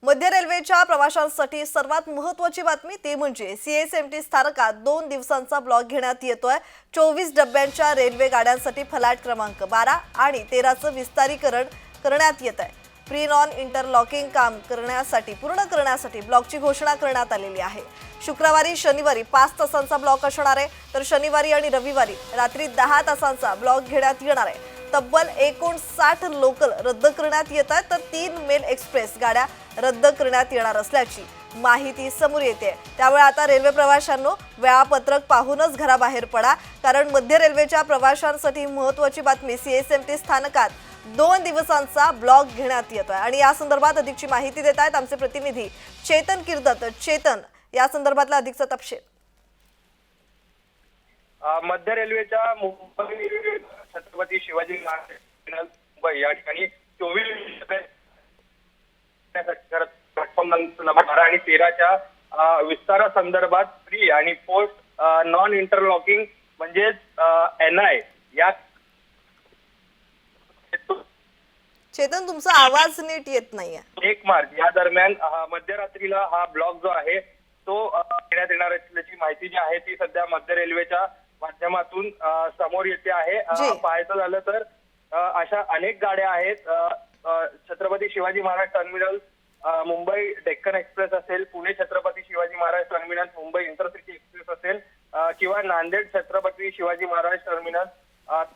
मध्य रेल्वेच्या प्रवाशांसाठी सर्वात महत्त्वाची बातमी ती म्हणजे सीएसएमटी स्थानकात 2 दिवसांचा ब्लॉक घेण्यात येतोय। 24 डब्यांच्या रेल्वे गाड्यांसाठी फलाट क्रमांक 12 आणि 13चं विस्तारीकरण करण्यात येत आहे। प्री नॉन इंटरलॉकिंग काम पूर्ण करण्यासाठी ब्लॉकची घोषणा करण्यात आलेली आहे। शुक्रवारी शनिवारी 5 तासांचा ब्लॉक असणार आहे, तर शनिवारी आणि रविवारी रात्री 10 तासांचा ब्लॉक घेण्यात येणार आहे। तब्बल 59 लोकल रद्द करण्यात येत आहेत, तर 3 मेल एक्सप्रेस गाड्या रद्द करण्यात येणार असल्याची माहिती समोर येते। त्यामुळे आता रेल्वे प्रवाशांनो वेळापत्रक पाहूनच घराबाहेर पडा, कारण मध्य रेल्वेच्या प्रवाशांसाठी महत्त्वाची बातमी सीएसएमटी स्थानकात 2 दिवसांचा ब्लॉक घेण्यात येतोय। आणि या संदर्भात अधिकची माहिती देत आहेत आमचे प्रतिनिधी चेतन किर्दत। चेतन, या संदर्भातला अधिकचा तपशील। मध्य रेल्वेच्या मुंबई छत्रपती शिवाजी महाराज मुंबई या ठिकाणी 24 प्लॅटफॉर्म नंबर 12 आणि 13च्या विस्तारासंदर्भात प्री आणि पोस्ट नॉन इंटरलॉकिंग म्हणजेच एनआय या चेतन, तुमचा आवाज नीट येत नाहीये। 1 मार्च या दरम्यान मध्यरात्रीला हा ब्लॉक जो आहे तो घेण्यात येणार असल्याची माहिती जी आहे ती सध्या मध्य रेल्वेच्या माध्यमातून समोर येते आहे। पाहायचं झालं तर अशा अनेक गाड्या आहेत। छत्रपती शिवाजी महाराज टर्मिनल मुंबई डेक्कन एक्सप्रेस असेल, Pune Chhatrapati Shivaji Maharaj terminal Mumbai intercity express असेल, किंवा नांदेड छत्रपती शिवाजी महाराज टर्मिनल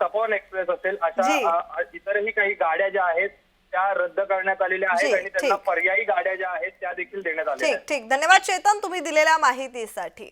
तपोवन एक्सप्रेस असेल, अशा इतरही काही गाड्या ज्या आहेत त्या रद्द करण्यात आलेल्या आहेत आणि त्यांना पर्यायी गाड्या ज्या आहेत त्या देखील देण्यात आलेल्या आहेत। ठीक, धन्यवाद चेतन तुम्ही दिलेल्या माहितीसाठी।